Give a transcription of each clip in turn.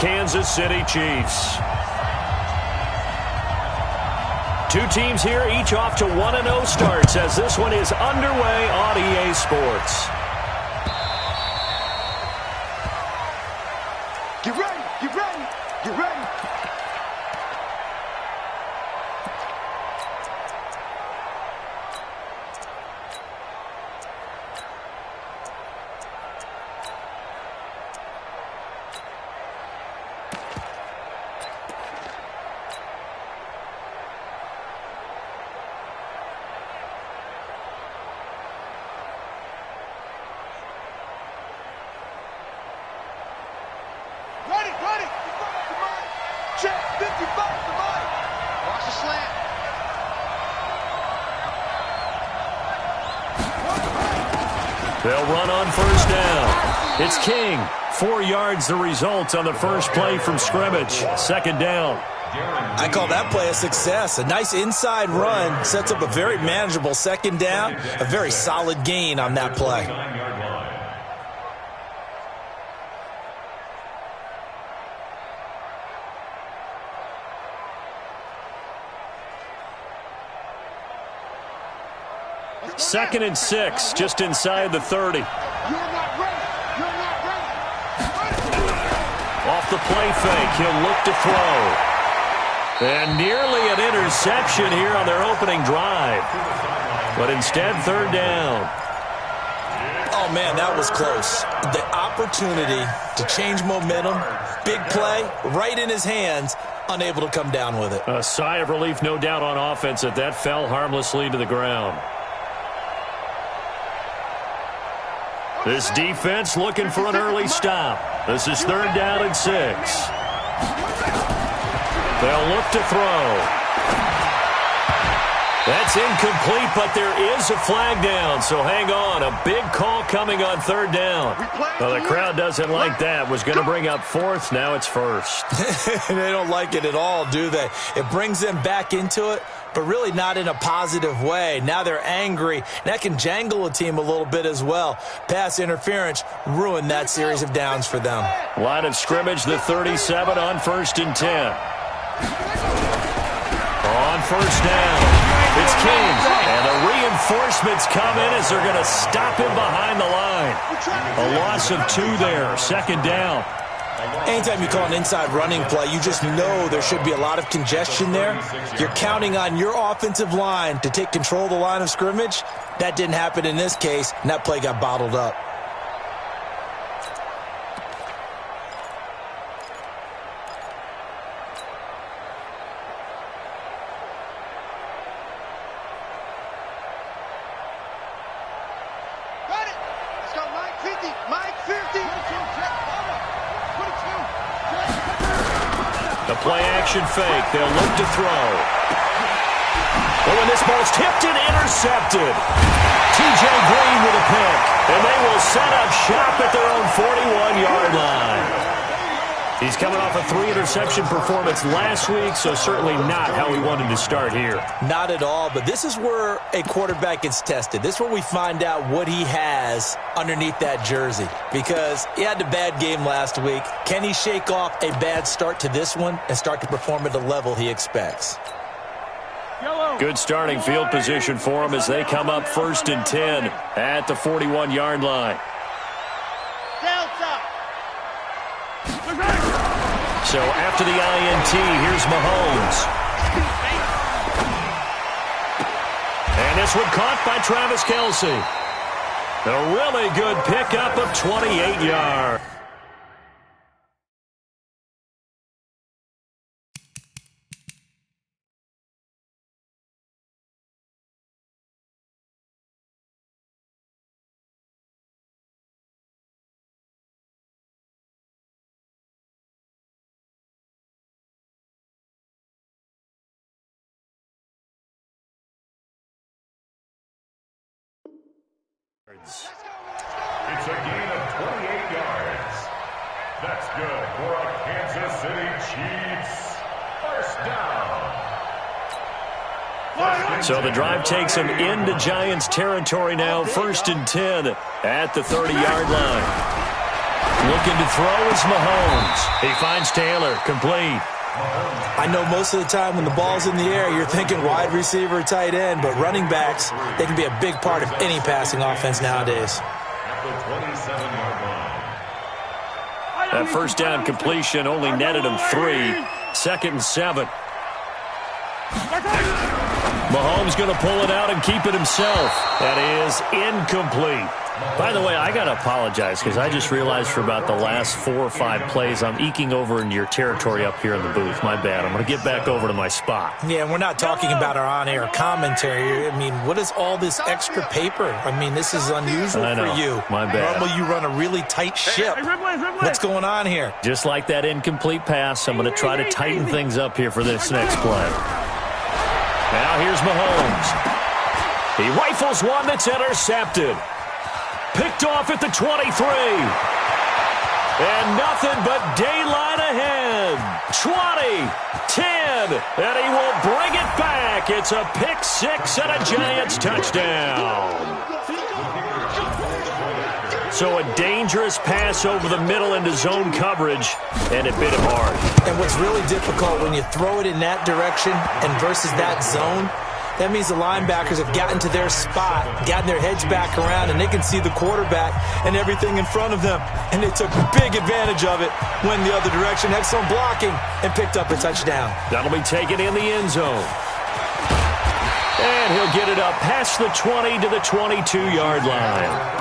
Kansas City Chiefs. Two teams here, each off to 1-0 starts as this one is underway on EA Sports. Get ready, get ready, get ready. Ready. Check 55 to Mike. Watch the slant. They'll run on first down. It's King. 4 yards the result on the first play from scrimmage. Second down. I call that play a success. A nice inside run sets up a very manageable second down. A very solid gain on that play. Second and 6, just inside the 30. You're not ready. You're not ready. Off the play fake, he'll look to throw. And nearly an interception here on their opening drive. But instead, third down. Oh, man, that was close. The opportunity to change momentum, big play, right in his hands, unable to come down with it. A sigh of relief, no doubt, on offense that fell harmlessly to the ground. This defense looking for an early stop. This is third down and 6. They'll look to throw. That's incomplete, but there is a flag down, so hang on. A big call coming on third down. Well, the crowd doesn't like that. Was going to bring up fourth. Now it's first. They don't like it at all, do they? It brings them back into it, but really not in a positive way. Now they're angry. That can jangle a team a little bit as well. Pass interference ruined that series of downs for them. Line of scrimmage, the 37 on first and 10. On first down, it's King. And the reinforcements come in as they're going to stop him behind the line. A loss of 2 there, second down. Anytime you call an inside running play, you just know there should be a lot of congestion there. You're counting on your offensive line to take control of the line of scrimmage. That didn't happen in this case, and that play got bottled up. Got it. Let's go, Mike 50. Mike 50. The play-action fake. They'll look to throw. Oh, and this ball's tipped and intercepted. T.J. Green with a pick. And they will set up shop at their own 41-yard line. He's coming off a 3-interception performance last week, so certainly not how he wanted to start here. Not at all, but this is where a quarterback gets tested. This is where we find out what he has underneath that jersey, because he had a bad game last week. Can he shake off a bad start to this one and start to perform at the level he expects? Good starting field position for him as they come up first and 10 at the 41-yard line. So after the INT, here's Mahomes. And this one caught by Travis Kelce. A really good pickup of 28 yards. It's a gain of 28 yards. That's good for a Kansas City Chiefs. First down. So the drive takes him into Giants territory now, first and 10 at the 30-yard line. Looking to throw is Mahomes. He finds Taylor, complete. I know most of the time when the ball's in the air, you're thinking wide receiver, tight end, but running backs, they can be a big part of any passing offense nowadays. That first down completion only netted him 3. 2nd and 7. Mahomes going to pull it out and keep it himself. That is incomplete. By the way, I got to apologize because I just realized for about the last 4 or 5 plays, I'm eking over into your territory up here in the booth. My bad. I'm going to get back over to my spot. Yeah, and we're not talking about our on-air commentary. I mean, what is all this extra paper? I mean, this is unusual for you. My bad. Normally you run a really tight ship. What's going on here? Just like that incomplete pass, I'm going to try to tighten things up here for this next play. Now here's Mahomes. He rifles one that's intercepted. Picked off at the 23. And nothing but daylight ahead. 20, 10, and he will bring it back. It's a pick 6 and a Giants touchdown. So a dangerous pass over the middle into zone coverage, and it bit him hard. And what's really difficult when you throw it in that direction and versus that zone, that means the linebackers have gotten to their spot, gotten their heads back around, and they can see the quarterback and everything in front of them. And they took big advantage of it, went the other direction, excellent blocking, and picked up a touchdown. That'll be taken in the end zone. And he'll get it up past the 20 to the 22-yard line.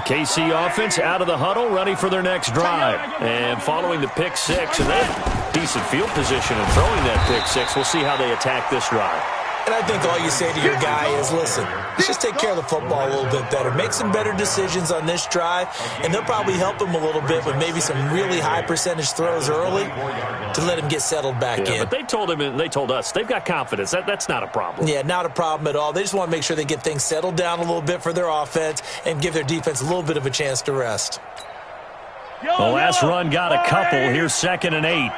KC offense out of the huddle, ready for their next drive. And following the pick 6, and they have decent field position in throwing that pick 6. We'll see how they attack this drive. And I think all you say to your guy is, listen, let's just take care of the football a little bit better. Make some better decisions on this drive, and they'll probably help him a little bit with maybe some really high percentage throws early to let him get settled back in. But they told him and they told us they've got confidence. That's not a problem. Yeah, not a problem at all. They just want to make sure they get things settled down a little bit for their offense and give their defense a little bit of a chance to rest. The last run got a couple. Here's 2nd and 8.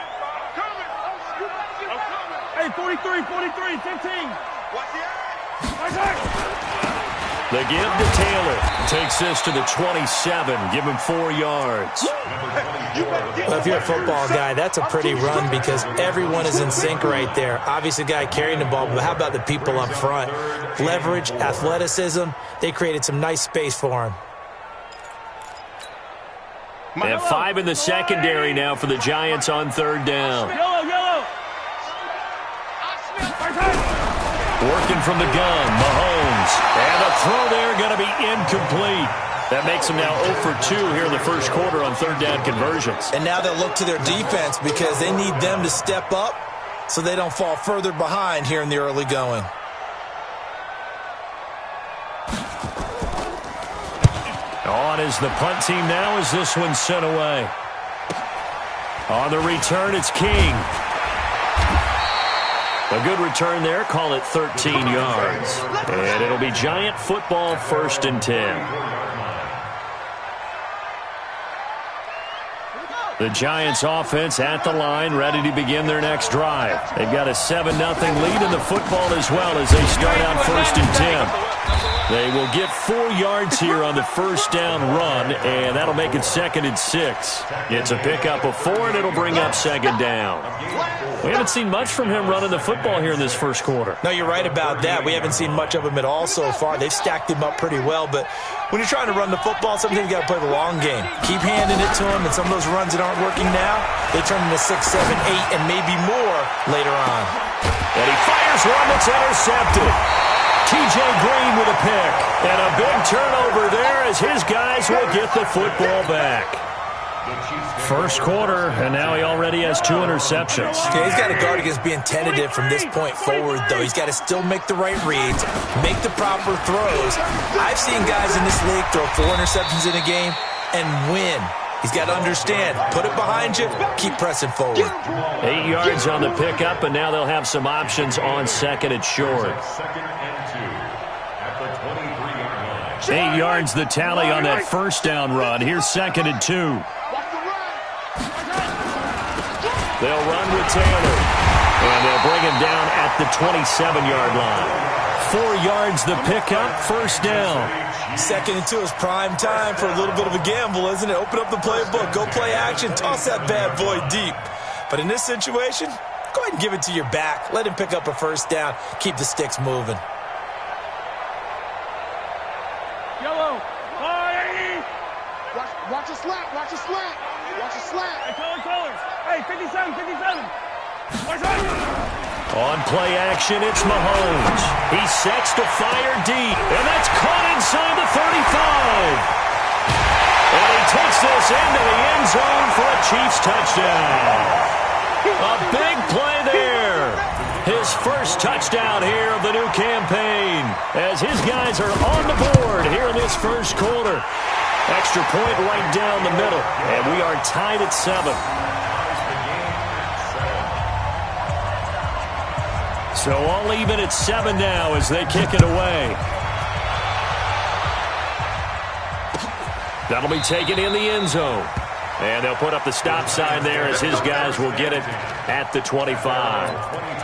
Hey, 43, 15. The give to Taylor. Takes this to the 27. Give him 4 yards. Well, if you're a football guy, that's a pretty run because everyone is in sync right there. Obviously, the guy carrying the ball, but how about the people up front? Leverage, athleticism, they created some nice space for him. They have 5 in the secondary now for the Giants on 3rd down. Working from the gun, Mahomes. And a throw there going to be incomplete. That makes them now 0 for 2 here in the first quarter on 3rd down conversions. And now they'll look to their defense because they need them to step up so they don't fall further behind here in the early going. On is the punt team now as this one's sent away. On the return, it's King. A good return there. Call it 13 yards. And it'll be Giant football 1st and 10. The Giants offense at the line, ready to begin their next drive. They've got a 7-0 lead in the football as well as they start out 1st and 10. They will get 4 yards here on the first down run, and that'll make it 2nd and 6. It's a pickup of 4, and it'll bring up 2nd down. We haven't seen much from him running the football here in this first quarter. No, you're right about that. We haven't seen much of him at all so far. They've stacked him up pretty well, but when you're trying to run the football, sometimes you got to play the long game. Keep handing it to him, and some of those runs that aren't working now, they turn into 6, 7, 8, and maybe more later on. And he fires one that's intercepted. TJ Green with a pick. And a big turnover there as his guys will get the football back. First quarter, and now he already has 2 interceptions. Okay, he's got to guard against being tentative from this point forward, though. He's got to still make the right reads, make the proper throws. I've seen guys in this league throw 4 interceptions in a game and win. He's got to understand, put it behind you, keep pressing forward. 8 yards on the pickup, and now they'll have some options on 2nd and short. 8 yards the tally on that first down run. Here's 2nd and 2. They'll run with Taylor. And they'll bring him down at the 27-yard line. 4 yards the pickup, first down. 2nd and 2 is prime time for a little bit of a gamble, isn't it? Open up the playbook, go play action, toss that bad boy deep. But in this situation, go ahead and give it to your back. Let him pick up a first down. Keep the sticks moving. Yellow. Watch a slant. Watch a slant. Watch a slant. Hey, color. Hey, 57. Watch out. On play action, it's Mahomes. He sets to fire deep, and that's caught inside the 35. And he takes this into the end zone for a Chiefs touchdown. A big play there. His first touchdown here of the new campaign as his guys are on the board here in this first quarter. Extra point right down the middle, and we are tied at 7. So all even at 7 now as they kick it away. That'll be taken in the end zone. And they'll put up the stop sign there as his guys will get it at the 25.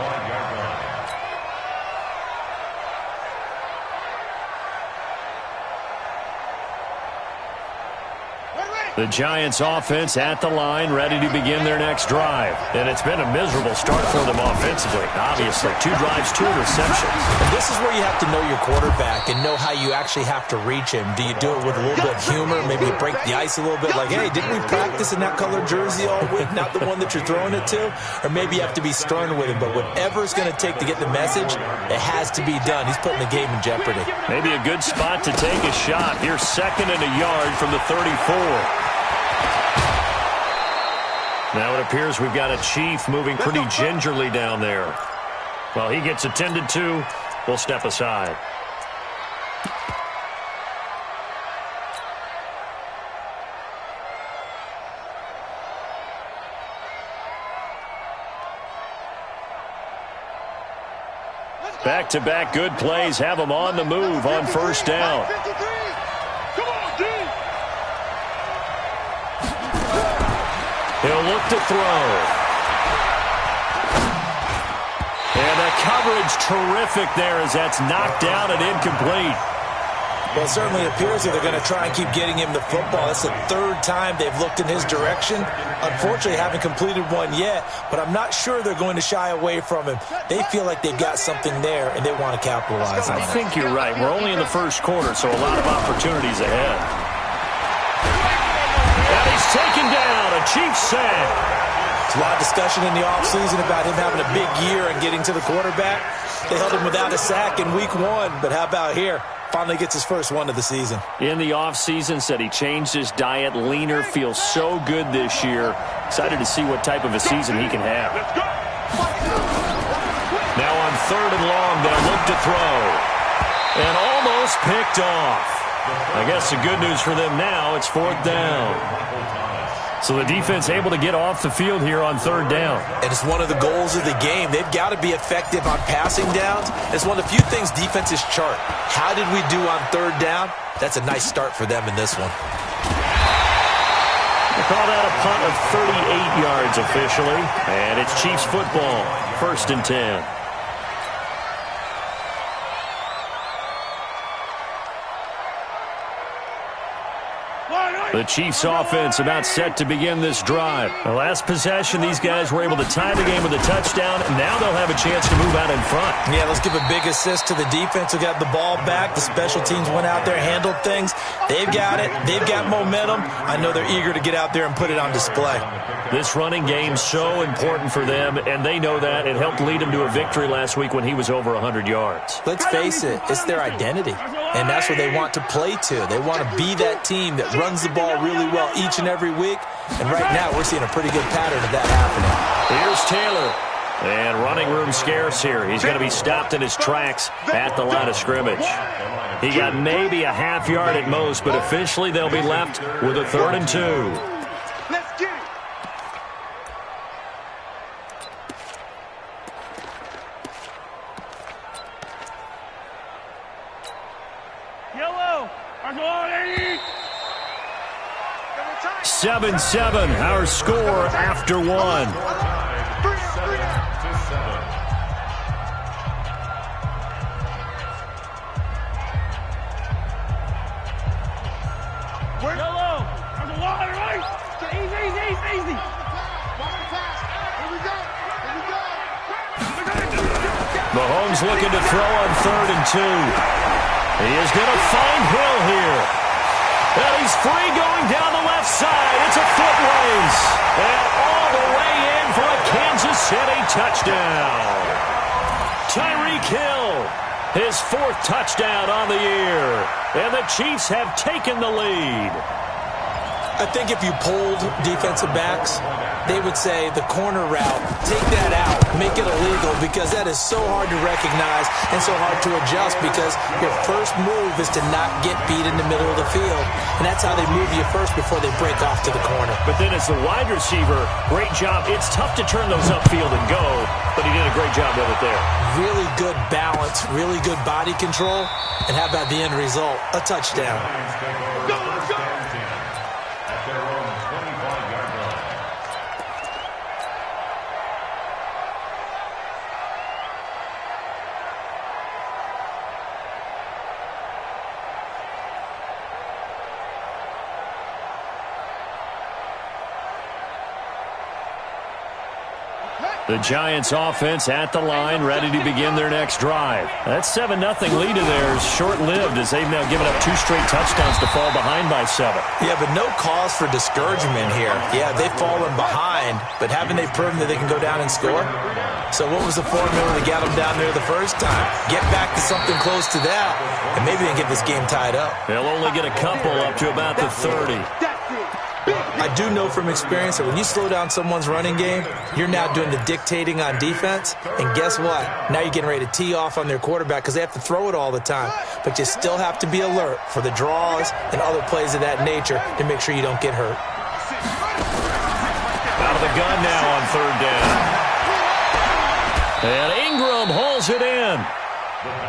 The Giants offense at the line, ready to begin their next drive. And it's been a miserable start for them offensively, obviously. 2 drives, 2 receptions. And this is where you have to know your quarterback and know how you actually have to reach him. Do you do it with a little bit of humor, maybe you break the ice a little bit, like, hey, didn't we practice in that colored jersey all week, not the one that you're throwing it to? Or maybe you have to be stern with him, but whatever it's going to take to get the message, it has to be done. He's putting the game in jeopardy. Maybe a good spot to take a shot. Here's 2nd and a yard from the 34. Now it appears we've got a Chief moving pretty gingerly down there. While he gets attended to, we'll step aside. Back-to-back good plays have them on the move on first down. He'll look to throw. And the coverage terrific there as that's knocked down and incomplete. Well, it certainly appears that they're going to try and keep getting him the football. That's the 3rd time they've looked in his direction. Unfortunately, haven't completed one yet, but I'm not sure they're going to shy away from him. They feel like they've got something there, and they want to capitalize on it. I think you're right. We're only in the first quarter, so a lot of opportunities ahead. And he's taken down. A Chiefs sack. There's a lot of discussion in the offseason about him having a big year and getting to the quarterback. They held him without a sack in week 1, but how about here? Finally gets his first one of the season. In the offseason, said he changed his diet, leaner, feels so good this year. Excited to see what type of a season he can have. Now on 3rd and long, they'll look to throw. And almost picked off. I guess the good news for them now, it's 4th down. So the defense able to get off the field here on 3rd down. And it's one of the goals of the game. They've got to be effective on passing downs. It's one of the few things defenses chart. How did we do on 3rd down? That's a nice start for them in this one. They call that a punt of 38 yards officially. And it's Chiefs football, 1st and 10. The Chiefs offense about set to begin this drive. The last possession, these guys were able to tie the game with a touchdown, and now they'll have a chance to move out in front. Yeah, let's give a big assist to the defense who got the ball back. The special teams went out there, handled things. They've got it. They've got momentum. I know they're eager to get out there and put it on display. This running game's so important for them, and they know that. It helped lead them to a victory last week when he was over 100 yards. Let's face it, it's their identity, and that's what they want to play to. They want to be that team that runs the ball really well each and every week, and right now we're seeing a pretty good pattern of that happening. Here's Taylor, and running room scarce here. He's going to be stopped in his tracks at the line of scrimmage. He got maybe a half yard at most, but officially they'll be left with a 3rd and 2. Let's get it. Yellow. 7-7, our score after 1. Yellow. There's a wall, right? Easy. Watch the pass. Here we go. Mahomes looking to throw on 3rd and 2. He is going to find Hill here. And he's free going down the left side. It's a foot race. And all the way in for a Kansas City touchdown. Tyreek Hill, his 4th touchdown on the year. And the Chiefs have taken the lead. I think if you polled defensive backs, they would say the corner route, take that out, make it illegal, because that is so hard to recognize and so hard to adjust, because your first move is to not get beat in the middle of the field. And that's how they move you first before they break off to the corner. But then as the wide receiver, great job. It's tough to turn those upfield and go, but he did a great job of it there. Really good balance, really good body control, and how about the end result? A touchdown. Go, let's go. At their own 25-yard line. The Giants offense at the line, ready to begin their next drive. That 7-0 lead of theirs short-lived, as they've now given up 2 straight touchdowns to fall behind by 7. Yeah, but no cause for discouragement here. Yeah, they've fallen behind, but haven't they proven that they can go down and score? So what was the formula that got them down there the first time? Get back to something close to that, and maybe they can get this game tied up. They'll only get a couple up to about the 30. I do know from experience that when you slow down someone's running game, you're now doing the dictating on defense. And guess what? Now you're getting ready to tee off on their quarterback because they have to throw it all the time. But you still have to be alert for the draws and other plays of that nature to make sure you don't get hurt. Out of the gun now on 3rd down. And Ingram hauls it in.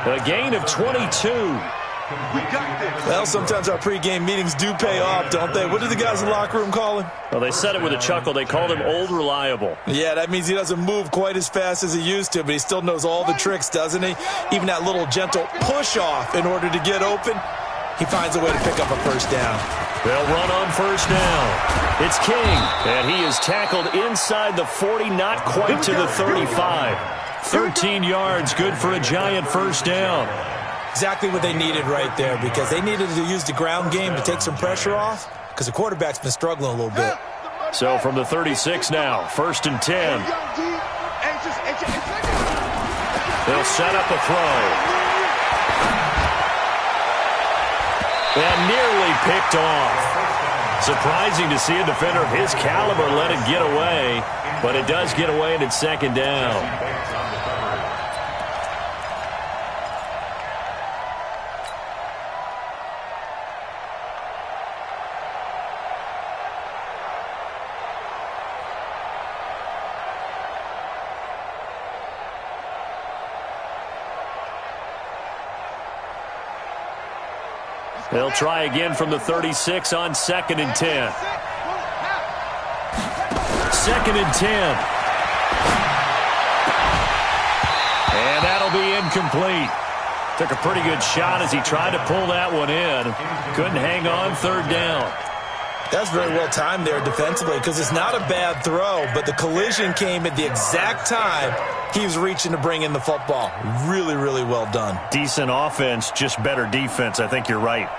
A gain of 22. Well, sometimes our pregame meetings do pay off, don't they? What do the guys in the locker room call him? Well, they said it with a chuckle. They called him Old Reliable. Yeah, that means he doesn't move quite as fast as he used to, but he still knows all the tricks, doesn't he? Even that little gentle push-off in order to get open, he finds a way to pick up a 1st down. They'll run on 1st down. It's King, and he is tackled inside the 40, not quite to the 35. 13 yards, good for a Giant 1st down. Exactly what they needed right there, because they needed to use the ground game to take some pressure off, because the quarterback's been struggling a little bit. So from the 36 now, 1st and 10. They'll set up a throw. And nearly picked off. Surprising to see a defender of his caliber let it get away, but it does get away and it's 2nd down. They'll try again from the 36 on 2nd and 10. 2nd and 10. And that'll be incomplete. Took a pretty good shot as he tried to pull that one in. Couldn't hang on, 3rd down. That's very well timed there defensively, because it's not a bad throw, but the collision came at the exact time he was reaching to bring in the football. Really, really well done. Decent offense, just better defense. I think you're right.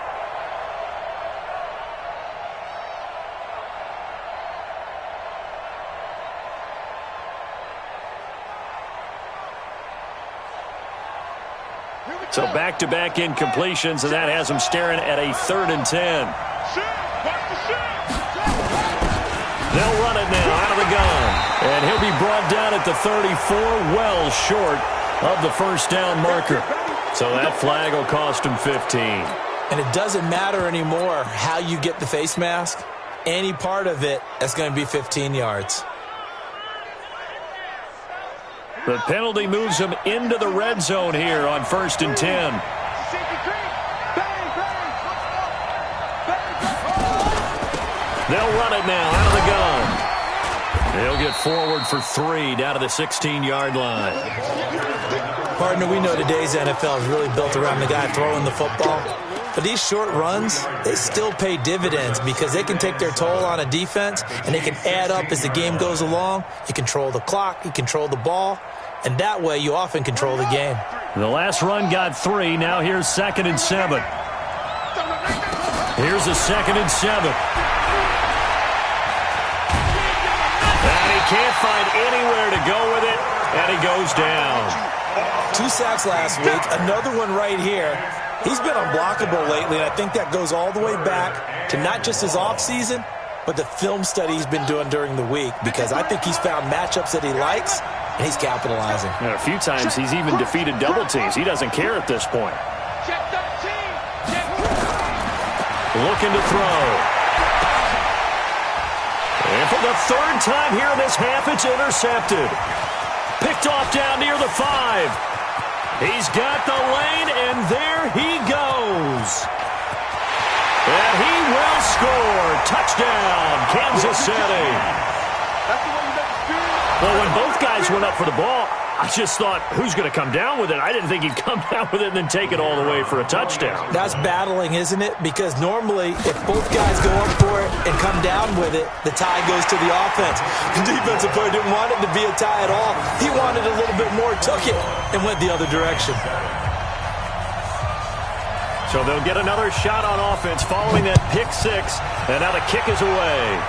So back-to-back incompletions, and that has him staring at a 3rd and 10. They'll run it now out of the gun. And he'll be brought down at the 34, well short of the 1st down marker. So that flag will cost him 15. And it doesn't matter anymore how you get the face mask. Any part of it, that's going to be 15 yards. The penalty moves him into the red zone here on 1st and 10. They'll run it now out of the gun. They'll get forward for 3 down to the 16-yard line. Partner, we know today's NFL is really built around the guy throwing the football. But these short runs, they still pay dividends because they can take their toll on a defense, and they can add up as the game goes along. You control the clock, you control the ball, and that way you often control the game. The last run got 3. Now here's 2nd and 7. Here's a 2nd and 7. And he can't find anywhere to go with it, and he goes down. 2 sacks last week, another one right here. He's been unblockable lately, and I think that goes all the way back to not just his offseason, but the film study he's been doing during the week, because I think he's found matchups that he likes, and he's capitalizing. And a few times he's even defeated double teams. He doesn't care at this point. Looking to throw. And for the 3rd time here in this half, it's intercepted. Picked off down near the 5. He's got the lane, and there he goes. And he will score. Touchdown, Kansas City. Well, when both guys went up for the ball, I just thought, who's going to come down with it? I didn't think he'd come down with it and then take it all the way for a touchdown. That's battling, isn't it? Because normally, if both guys go up for it and come down with it, the tie goes to the offense. The defensive player didn't want it to be a tie at all. He wanted a little bit more, took it, and went the other direction. So they'll get another shot on offense following that pick 6, and now the kick is away.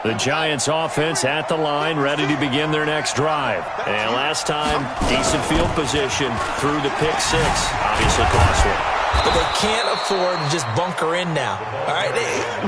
The Giants offense at the line, ready to begin their next drive. And last time, decent field position through the pick 6. Obviously costly. But they can't afford to just bunker in now. All right,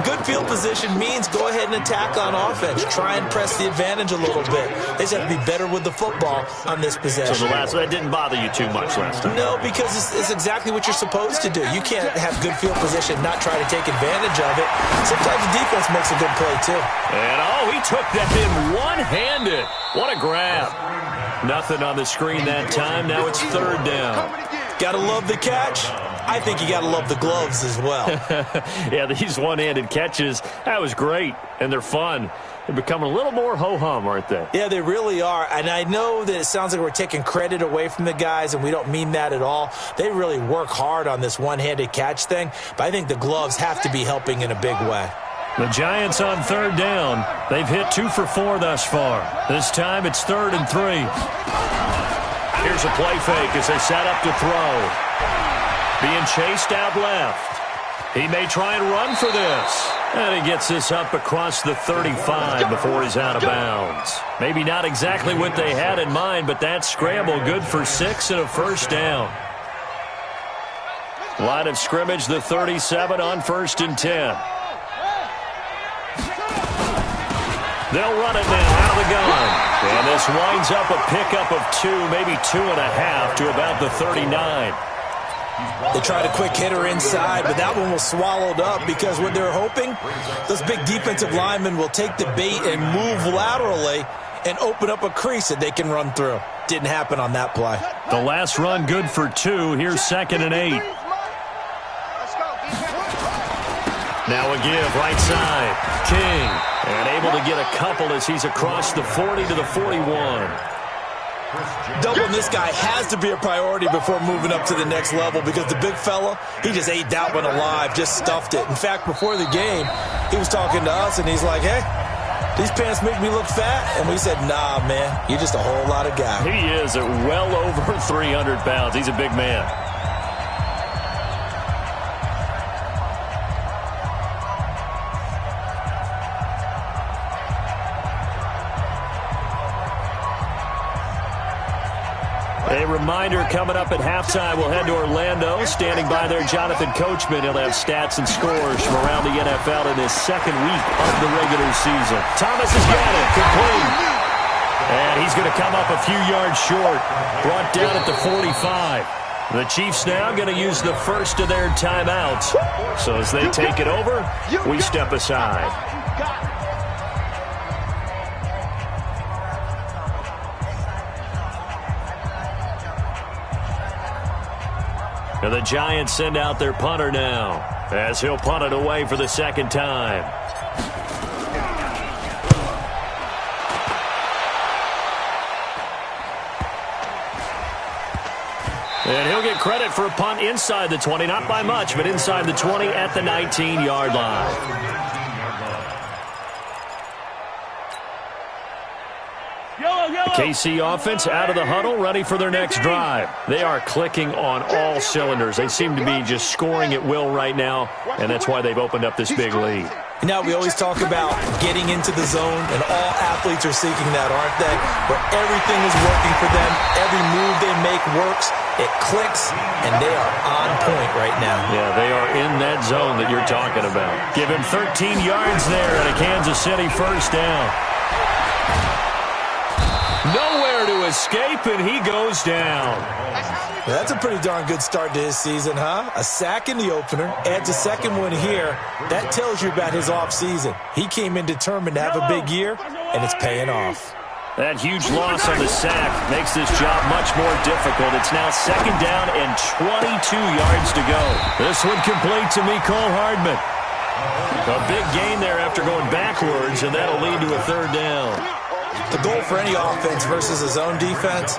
good field position means go ahead and attack on offense. Try and press the advantage a little bit. They just have to be better with the football on this possession. So that didn't bother you too much last time? No, because it's exactly what you're supposed to do. You can't have good field position, not try to take advantage of it. Sometimes the defense makes a good play, too. And, he took that in one-handed. What a grab. Nothing on the screen that time. Now it's 3rd down. Gotta love the catch. I think you gotta love the gloves as well. Yeah, these one-handed catches, that was great, and they're fun. They're becoming a little more ho-hum, aren't they? Yeah, they really are, and I know that it sounds like we're taking credit away from the guys, and we don't mean that at all. They really work hard on this one-handed catch thing, but I think the gloves have to be helping in a big way. The Giants on 3rd down. They've hit 2 for 4 thus far. This time it's 3rd and 3. Here's a play fake as they set up to throw. Being chased out left. He may try and run for this. And he gets this up across the 35 before he's out of bounds. Maybe not exactly what they had in mind, but that scramble good for 6 and a 1st down. Line of scrimmage, the 37 on 1st and 10. They'll run it now out of the gun. And this winds up a pickup of 2, maybe 2.5 to about the 39. They tried a quick hitter inside, but that one was swallowed up because what they're hoping, those big defensive linemen will take the bait and move laterally and open up a crease that they can run through. Didn't happen on that play. The last run good for 2. Here's 2nd and 8. Now a give right side. King. And able to get a couple as he's across the 40 to the 41. Doubling this guy has to be a priority before moving up to the next level because the big fella, he just ate that one alive, just stuffed it. In fact, before the game, he was talking to us, and he's like, hey, these pants make me look fat. And we said, nah, man, you're just a whole lot of guy. He is at well over 300 pounds. He's a big man. A reminder, coming up at halftime, we'll head to Orlando. Standing by there, Jonathan Coachman. He'll have stats and scores from around the NFL in his 2nd week of the regular season. Thomas has got it, complete. And he's going to come up a few yards short. Brought down at the 45. The Chiefs now going to use the first of their timeouts. So as they take it over, we step aside. And the Giants send out their punter now, as he'll punt it away for the second time. And he'll get credit for a punt inside the 20, not by much, but inside the 20 at the 19-yard line. KC offense out of the huddle, ready for their next drive. They are clicking on all cylinders. They seem to be just scoring at will right now, and that's why they've opened up this big lead. Now, we always talk about getting into the zone, and all athletes are seeking that, aren't they? Where everything is working for them. Every move they make works. It clicks, and they are on point right now. Yeah, they are in that zone that you're talking about. Give him 13 yards there and a Kansas City first down. Nowhere to escape, and he goes down. That's a pretty darn good start to his season, huh? A sack in the opener, adds a second one here. That tells you about his offseason. He came in determined to have a big year, and it's paying off. That huge loss on the sack makes this job much more difficult. It's now second down and 22 yards to go. This one complete to Mecole Hardman. A big gain there after going backwards, and that'll lead to a third down. The goal for any offense versus a zone defense,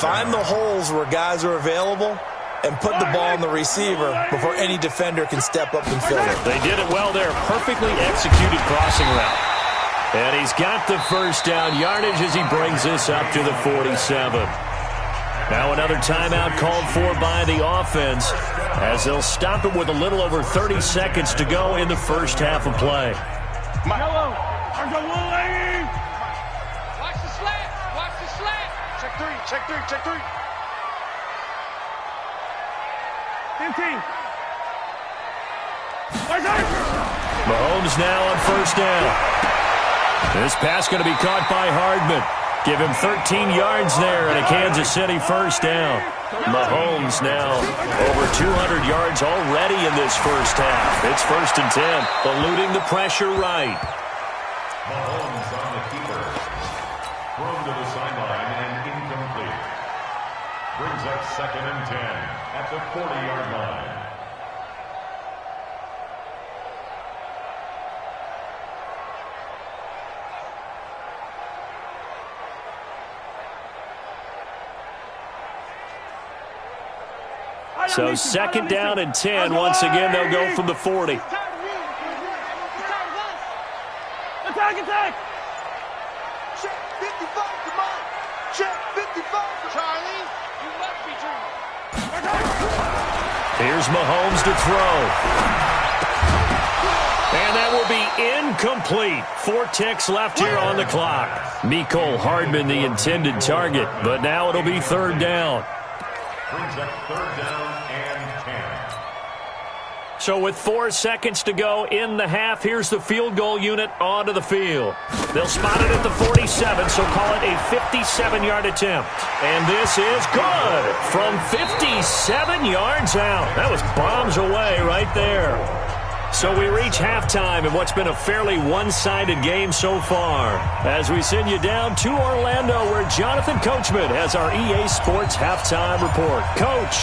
find the holes where guys are available and put the ball in the receiver before any defender can step up and fill it. They did it well there. Perfectly executed crossing route. And he's got the first down yardage as he brings this up to the 47. Now another timeout called for by the offense as they'll stop it with a little over 30 seconds to go in the first half of play. Check three. 15. Mahomes now on first down. This pass going to be caught by Hardman. Give him 13 yards there and a Kansas City first down. Mahomes now over 200 yards already in this first half. It's 1st and 10, eluding the pressure right. Mahomes on the keeper. Thrown to the sideline and incomplete. Brings up 2nd and 10 at the 40-yard line. So 2nd down and 10. Once again, they'll go from the 40. Attack! Check 55 to Mike. Check 55 to Charlie. You must be dreaming. Here's Mahomes to throw. And that will be incomplete. 4 ticks left here on the clock. Mecole Hardman, the intended target, but now it'll be 3rd down. Brings up 3rd down and 10. So with 4 seconds to go in the half, here's the field goal unit onto the field. They'll spot it at the 47, so call it a 57-yard attempt. And this is good from 57 yards out. That was bombs away right there. So we reach halftime in what's been a fairly one-sided game so far. As we send you down to Orlando, where Jonathan Coachman has our EA Sports halftime report. Coach,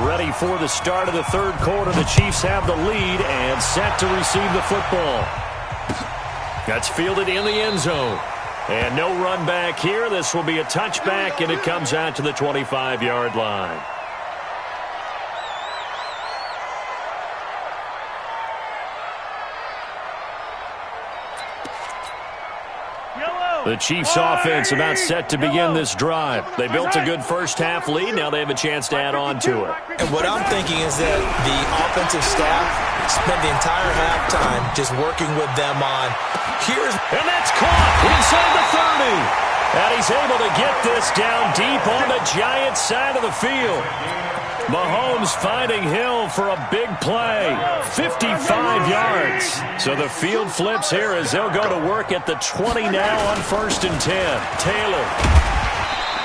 ready for the start of the 3rd quarter. The Chiefs have the lead and set to receive the football. That's fielded in the end zone. And no run back here. This will be a touchback, and it comes out to the 25-yard line. The Chiefs offense about set to begin this drive. They built a good first half lead. Now they have a chance to add on to it. And what I'm thinking is that the offensive staff spent the entire halftime just working with them on And that's caught inside the 30. And he's able to get this down deep on the Giants side of the field. Mahomes finding Hill for a big play. 55 yards. So the field flips here as they'll go to work at the 20 now on 1st and 10. Taylor.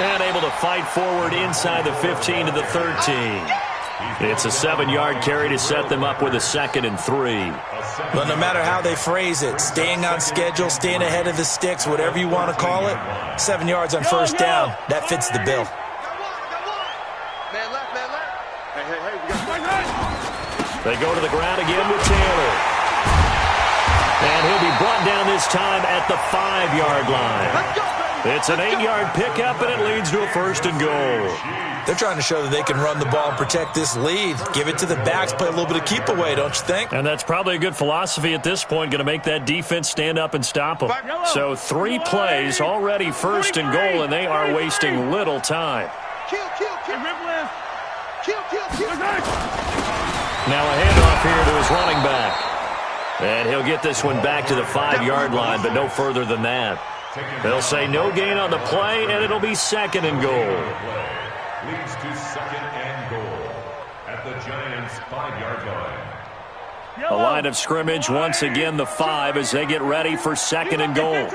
And able to fight forward inside the 15 to the 13. It's a 7-yard carry to set them up with a 2nd and 3. Well, no matter how they phrase it, staying on schedule, staying ahead of the sticks, whatever you want to call it, 7 yards on 1st down, that fits the bill. Man left. Hey, we They go to the ground again with Taylor. And he'll be brought down this time at the 5-yard line. It's an 8-yard pickup, and it leads to a 1st and goal. They're trying to show that they can run the ball and protect this lead. Give it to the backs, play a little bit of keep away, don't you think? And that's probably a good philosophy at this point, going to make that defense stand up and stop them. So 3 plays, already 1st and goal, and they are wasting little time. Now a handoff here to his running back. And he'll get this one back to the 5-yard line, but no further than that. They'll say no gain on the play, and it'll be 2nd and goal. Leads to 2nd and goal at the Giants' 5-yard line. A line of scrimmage once again, the 5, as they get ready for 2nd and goal.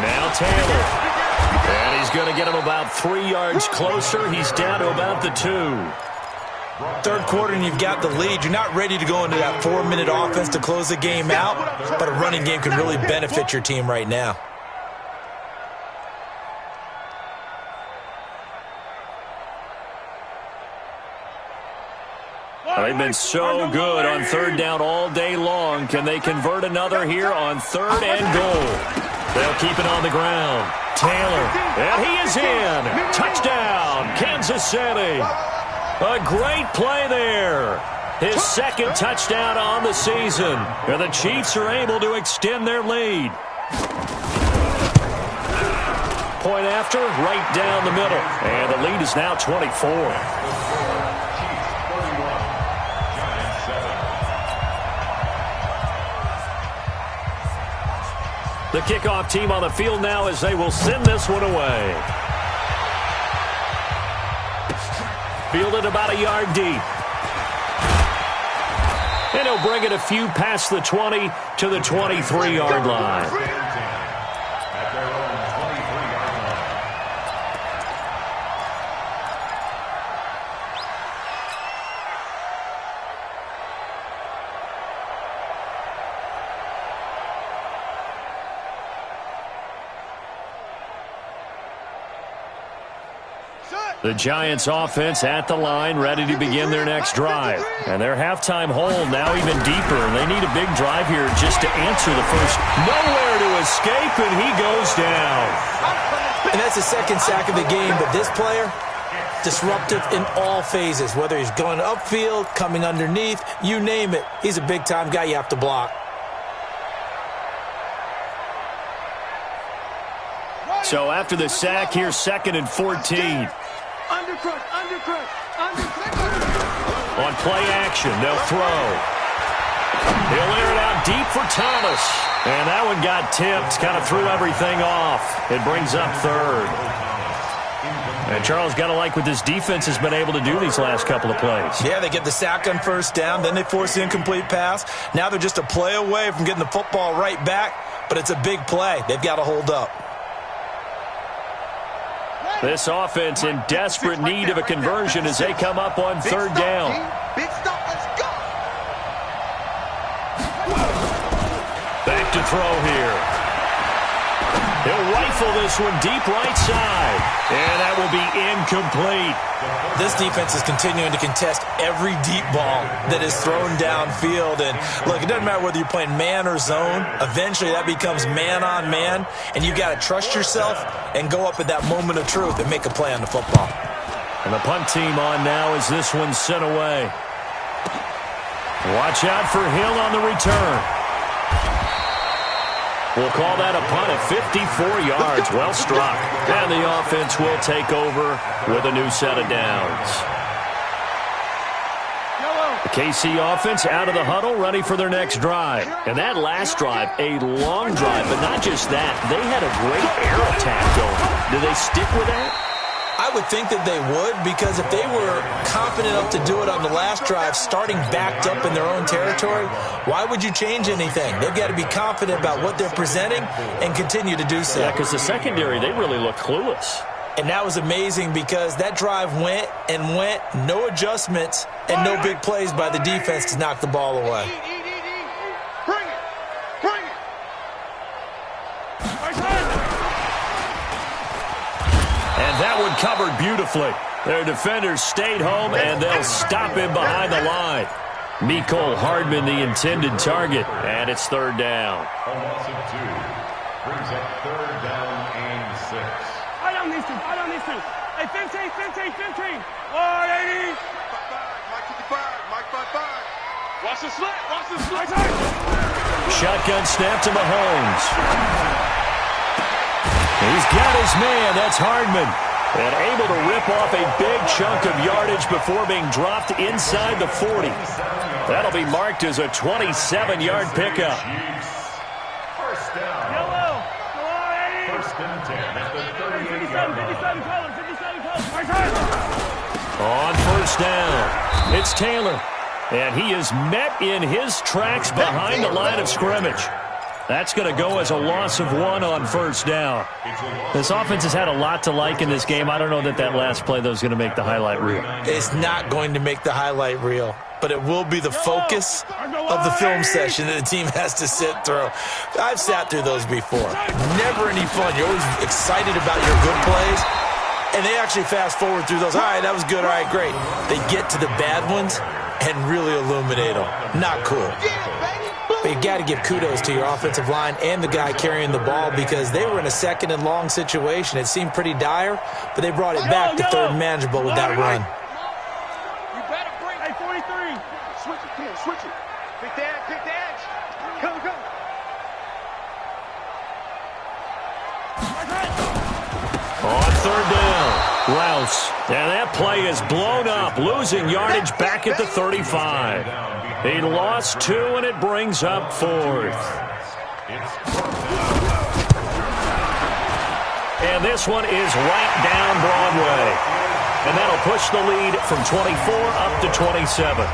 Now Taylor. And he's going to get him about 3 yards closer. He's down to about the 2. Third quarter and you've got the lead. You're not ready to go into that 4-minute offense to close the game out, but a running game can really benefit your team right now. They've been so good on 3rd down all day long. Can they convert another here on 3rd and goal? They'll keep it on the ground. Taylor, and he is in. Touchdown, Kansas City. A great play there. His 2nd touchdown on the season. And the Chiefs are able to extend their lead. Point after, right down the middle. And the lead is now 24. The kickoff team on the field now as they will send this one away. Fielded about a yard deep. And he'll bring it a few past the 20 to the 23-yard line. The Giants offense at the line, ready to begin their next drive. And their halftime hole now even deeper. And they need a big drive here just to answer the first. Nowhere to escape, and he goes down. And that's the 2nd sack of the game, but this player, disruptive in all phases. Whether he's going upfield, coming underneath, you name it. He's a big-time guy you have to block. So after the sack, here's 2nd and 14. On play action, they'll throw. He'll air it out deep for Thomas. And that one got tipped, kind of threw everything off. It brings up 3rd. And Charles, got to like what this defense has been able to do these last couple of plays. Yeah, they get the sack on 1st down, then they force the incomplete pass. Now they're just a play away from getting the football right back, but it's a big play. They've got to hold up. This offense in desperate need of a conversion as they come up on 3rd down. Big stop, let's go. Back to throw here. He'll rifle this one deep right side. And that will be incomplete. This defense is continuing to contest every deep ball that is thrown downfield. And, look, it doesn't matter whether you're playing man or zone. Eventually that becomes man-on-man. And you've got to trust yourself and go up at that moment of truth and make a play on the football. And the punt team on now as this one's sent away. Watch out for Hill on the return. We'll call that a punt at 54 yards. Well struck. And the offense will take over with a new set of downs. The KC offense out of the huddle, ready for their next drive. And that last drive, a long drive, but not just that. They had a great air attack going. Do they stick with that? I would think that they would, because if they were confident enough to do it on the last drive, starting backed up in their own territory, why would you change anything? They've got to be confident about what they're presenting and continue to do so. Yeah, because the secondary, they really look clueless. And that was amazing because that drive went and went, no adjustments and no big plays by the defense to knock the ball away. Bring it. Bring it. And that one covered beautifully. Their defenders stayed home, and they'll stop him behind the line. Mecole Hardman, the intended target, and it's third down. A loss of 2 brings up third down and 6. I don't need to. Hey, 15. 180. Mike 55. Mike 55. Watch the slant. Shotgun snap to Mahomes. He's got his man. That's Hardman. And able to rip off a big chunk of yardage before being dropped inside the 40. That'll be marked as a 27-yard pickup. First down. Yellow. 80. First and 10 at the 38-yard line. 57 color. On first down, it's Taylor. And he is met in his tracks behind the line of scrimmage. That's going to go as a loss of 1 on first down. This offense has had a lot to like in this game. I don't know that last play, though, is going to make the highlight reel. It's not going to make the highlight reel, but it will be the focus of the film session that the team has to sit through. I've sat through those before. Never any fun. You're always excited about your good plays, and they actually fast forward through those. All right, that was good. All right, great. They get to the bad ones and really illuminate them. Not cool. But you got to give kudos to your offensive line and the guy carrying the ball because they were in a second and long situation. It seemed pretty dire, but they brought it back to third manageable with that run. You better bring. Hey, 43. Switch it, kid. Switch it. Pick the edge. Come. On third down, Rouse. And that play is blown up, losing yardage back at the 35. He lost 2, and it brings up 4th. And this one is right down Broadway. And that'll push the lead from 24 up to 27.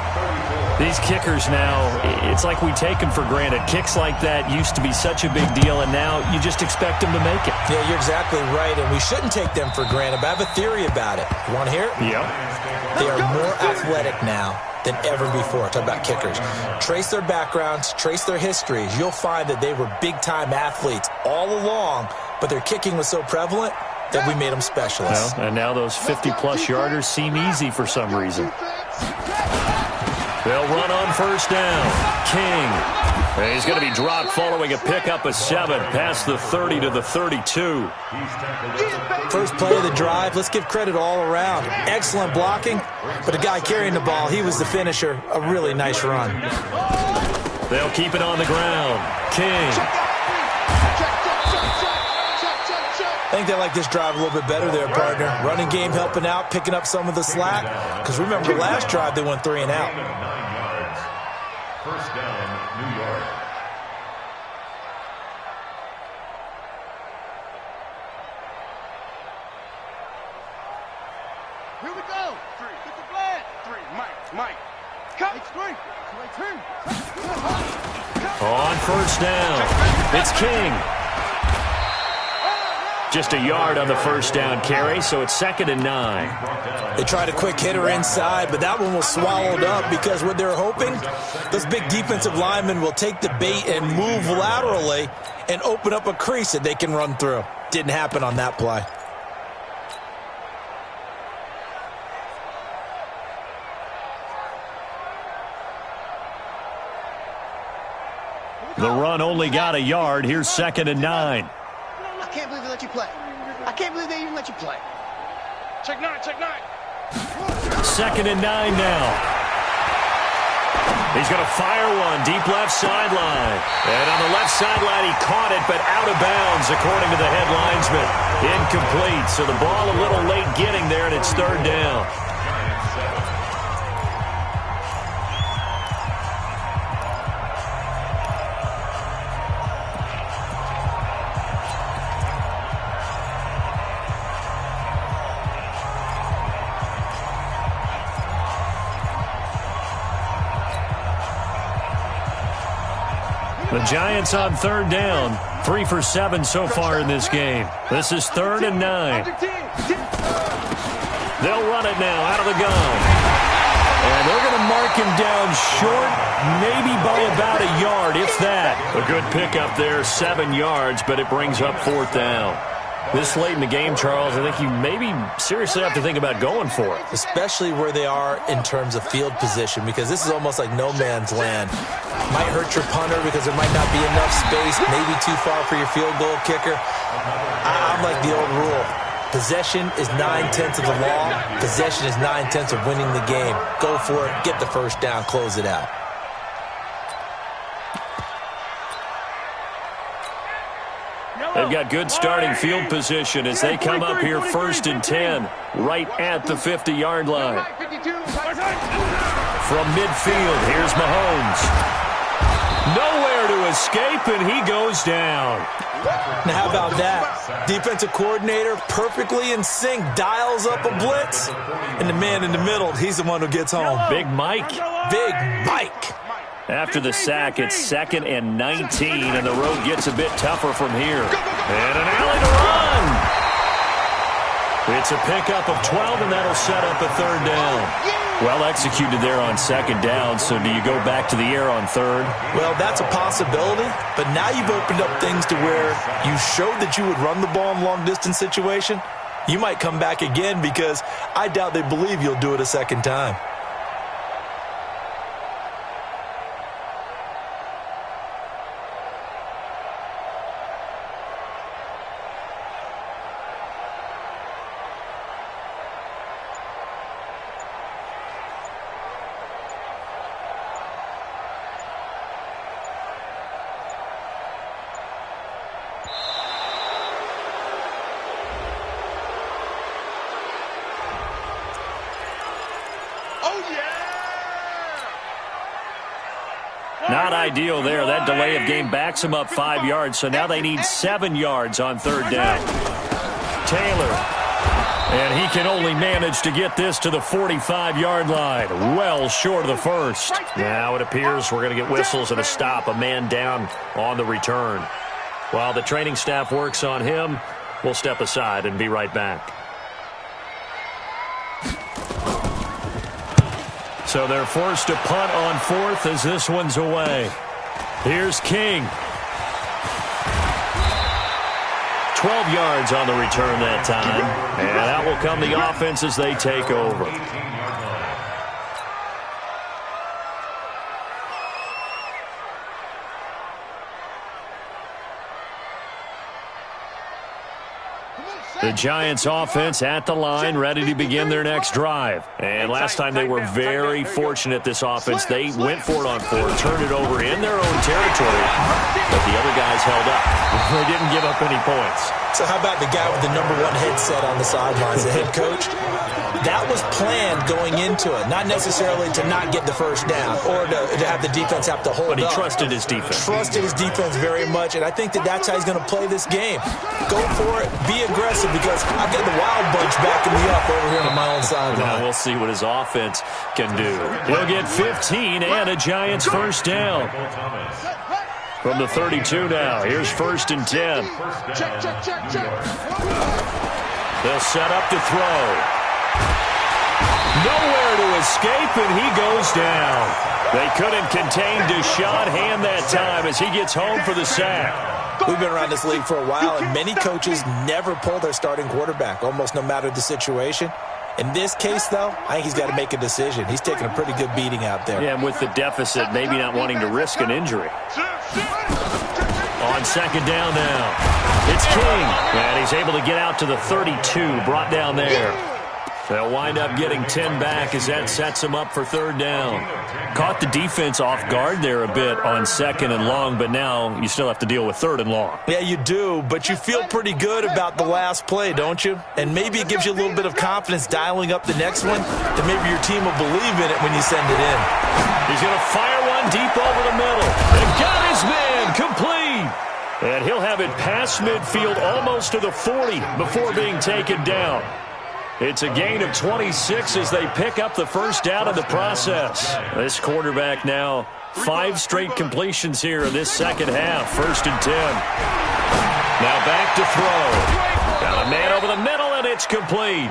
These kickers now, it's like we take them for granted. Kicks like that used to be such a big deal, and now you just expect them to make it. Yeah, you're exactly right, and we shouldn't take them for granted, but I have a theory about it. You want to hear it? Yep. They are more athletic now than ever before. Talk about kickers. Trace their backgrounds, trace their histories. You'll find that they were big-time athletes all along, but their kicking was so prevalent that we made them specialists. Well, and now those 50-plus yarders seem easy for some reason. They'll run on first down. King. And he's going to be dropped following a pickup of 7 past the 30 to the 32. First play of the drive, let's give credit all around. Excellent blocking, but the guy carrying the ball, he was the finisher. A really nice run. They'll keep it on the ground. King. I think they like this drive a little bit better there, partner. Running game helping out, picking up some of the slack. Because remember, last drive they went 3 and out. 9 yards. First down, New York. Here we go. 3. Get the flag. 3. Mike. Cut. It's 3. On first down, it's King. Just a yard on the first down carry, so it's 2nd and 9. They tried a quick hitter inside, but that one was swallowed up because what they're hoping, those big defensive linemen will take the bait and move laterally and open up a crease that they can run through. Didn't happen on that play. The run only got a yard. Here's 2nd and 9. I can't believe they let you play. I can't believe they even let you play. Check 9. 2nd and 9 now. He's going to fire one deep left sideline. And on the left sideline, he caught it, but out of bounds, according to the head linesman. Incomplete. So the ball a little late getting there, and it's 3rd down. The Giants on 3rd down. 3 for 7 so far in this game. This is 3rd and 9. They'll run it now out of the gun. And they're going to mark him down short, maybe by about a yard, if that. A good pickup there, 7 yards, but it brings up 4th down. This late in the game, Charles, I think you maybe seriously have to think about going for it. Especially where they are in terms of field position, because this is almost like no man's land. Might hurt your punter because there might not be enough space, maybe too far for your field goal kicker. I'm like the old rule. Possession is 9/10 of the law. Possession is 9/10 of winning the game. Go for it, get the first down, close it out. They've got good starting field position as they come up here 1st and 10, right at the 50-yard line. From midfield, here's Mahomes. Nowhere to escape, and he goes down. Now, how about that? Defensive coordinator perfectly in sync, dials up a blitz, and the man in the middle, he's the one who gets home. Big Mike. Big Mike. After the sack, it's 2nd and 19, and the road gets a bit tougher from here. And an alley to run. It's a pickup of 12, and that'll set up a 3rd down. Well executed there on 2nd down, so do you go back to the air on 3rd? Well, that's a possibility, but now you've opened up things to where you showed that you would run the ball in long-distance situation. You might come back again because I doubt they believe you'll do it a 2nd time. Not ideal there. That delay of game backs them up 5 yards, so now they need 7 yards on 3rd down. Taylor, and he can only manage to get this to the 45-yard line, well short of the 1st. Now it appears we're going to get whistles and a stop, a man down on the return. While the training staff works on him, we'll step aside and be right back. So they're forced to punt on 4th as this one's away. Here's King. 12 yards on the return that time. And out will come the offense as they take over. The Giants offense at the line, ready to begin their next drive. And last time they were very fortunate, this offense. They went for it on 4th, turned it over in their own territory, but the other guys held up. They didn't give up any points. So how about the guy with the #1 headset on the sidelines, the head coach? That was planned going into it, not necessarily to not get the first down or to have the defense have to hold up. But he trusted his defense. Trusted his defense very much, and I think that's how he's going to play this game. Go for it, be aggressive, because I've got the wild bunch backing me up over here on my own sideline. Now we'll see what his offense can do. He'll get 15 and a Giants first down. From the 32 now, here's 1st and 10. They'll set up to throw. Nowhere to escape, and he goes down. They couldn't contain Deshaun Hand that time as he gets home for the sack. We've been around this league for a while, and many coaches never pull their starting quarterback, almost no matter the situation. In this case, though, I think he's got to make a decision. He's taking a pretty good beating out there. Yeah, and with the deficit, maybe not wanting to risk an injury. On 2nd down now, it's King, and he's able to get out to the 32, brought down there. They'll wind up getting 10 back as that sets them up for 3rd down. Caught the defense off guard there a bit on 2nd and long, but now you still have to deal with 3rd and long. Yeah, you do, but you feel pretty good about the last play, don't you? And maybe it gives you a little bit of confidence dialing up the next one, that maybe your team will believe in it when you send it in. He's going to fire one deep over the middle. And got his man complete. And he'll have it past midfield almost to the 40 before being taken down. It's a gain of 26 as they pick up the first down in the process. This quarterback now 5 straight completions here in this second half. 1st and 10. Now back to throw. Got a man over the middle, and it's complete.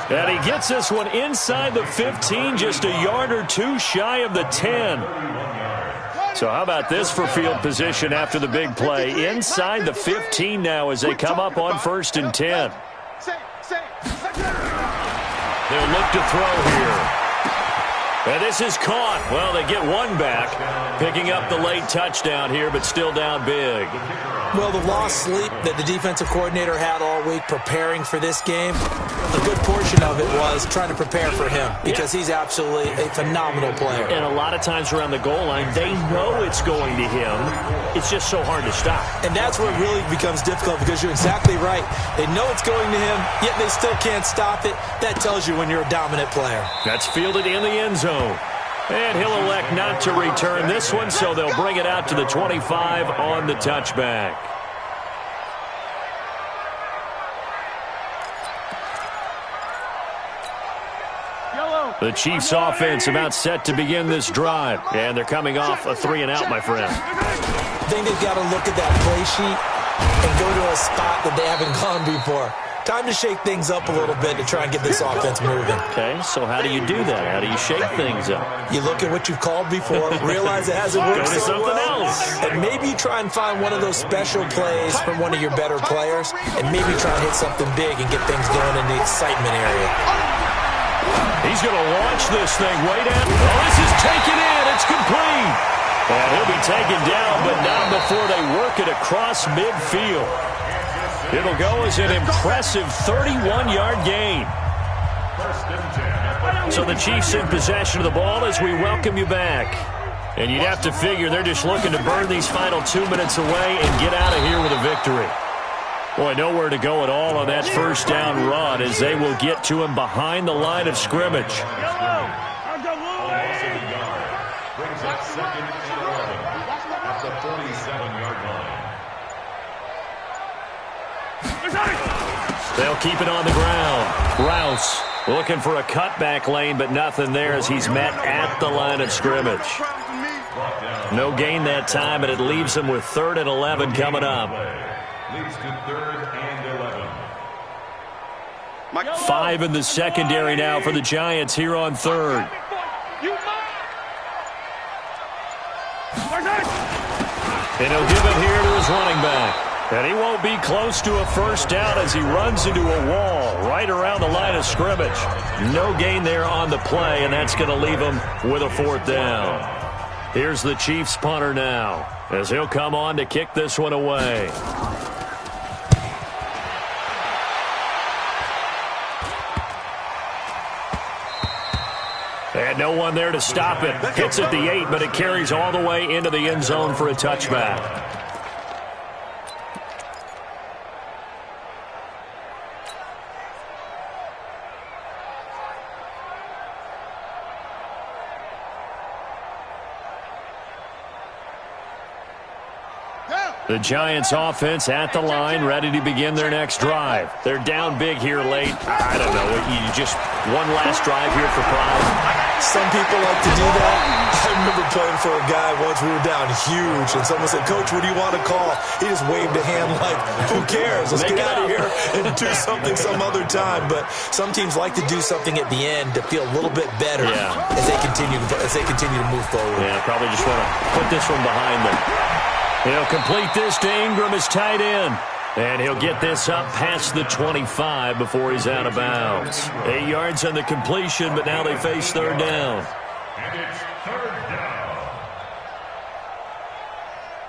And he gets this one inside the 15, just a yard or two shy of the 10. So how about this for field position after the big play? Inside the 15 now as they come up on 1st and 10. They'll look to throw here. And this is caught. Well, they get one back, picking up the late touchdown here, but still down big. Well, the lost sleep that the defensive coordinator had all week preparing for this game, a good portion of it was trying to prepare for him because he's absolutely a phenomenal player. And a lot of times around the goal line, they know it's going to him. It's just so hard to stop. And that's where it really becomes difficult because you're exactly right. They know it's going to him, yet they still can't stop it. That tells you when you're a dominant player. That's fielded in the end zone. And he'll elect not to return this one, so they'll bring it out to the 25 on the touchback. The Chiefs offense about set to begin this drive. And they're coming off a 3-and-out, my friend. I think they've got to look at that play sheet and go to a spot that they haven't gone before. Time to shake things up a little bit to try and get this offense moving. Okay, so how do you do that? How do you shake things up? You look at what you've called before, realize it hasn't worked so well, and maybe you try and find one of those special plays from one of your better players, and maybe try and hit something big and get things going in the excitement area. He's going to launch this thing way down. Oh, this is taken in. It's complete. And he'll be taken down, but not before they work it across midfield. It'll go as an impressive 31-yard gain. So the Chiefs in possession of the ball as we welcome you back. And you'd have to figure they're just looking to burn these final 2 minutes away and get out of here with a victory. Boy, nowhere to go at all on that first down run as they will get to him behind the line of scrimmage. Brings up 2nd and 11 at the 47-yard line. They'll keep it on the ground. Rouse looking for a cutback lane, but nothing there as he's met at the line of scrimmage. No gain that time, and it leaves him with 3rd and 11 coming up. Leads to 3rd and 11. 5 in the secondary now for the Giants here on 3rd. And he'll give it here to his running back. And he won't be close to a first down as he runs into a wall right around the line of scrimmage. No gain there on the play, and that's going to leave him with a 4th down. Here's the Chiefs punter now as he'll come on to kick this one away. And no one there to stop it. Hits at the 8, but it carries all the way into the end zone for a touchback. The Giants offense at the line, ready to begin their next drive. They're down big here late. I don't know. You just one last drive here for pride. Some people like to do that. I remember playing for a guy once. We were down huge, and someone said, "Coach, what do you want to call?" He just waved a hand like, "Who cares? Let's get out of here and do something some other time." But some teams like to do something at the end to feel a little bit better as they continue to move forward. Yeah, probably just want to put this one behind them. He'll complete this to Ingram as tight end. And he'll get this up past the 25 before he's out of bounds. 8 yards on the completion, but now they face 3rd down. And it's 3rd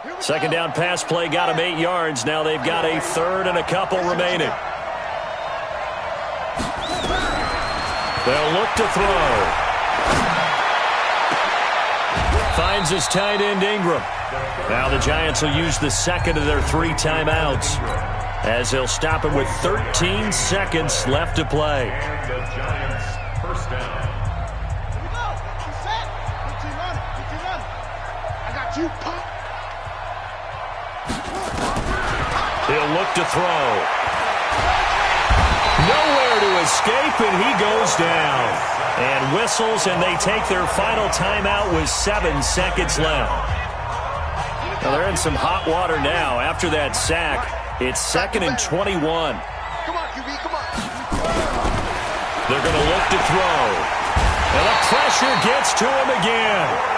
down. 2nd down pass play got him 8 yards. Now they've got a 3rd and a couple remaining. They'll look to throw. Finds his tight end Ingram. Now the Giants will use the 2nd of their 3 timeouts as they'll stop it with 13 seconds left to play. And the Giants' first down. Here we go. You set. Put your running. I got you. Pop. He'll look to throw. Nowhere to escape, and he goes down. And whistles, and they take their final timeout with 7 seconds left. Now they're in some hot water now. After that sack, it's 2nd and 21. Come on, QB, come on. They're going to look to throw. And the pressure gets to him again.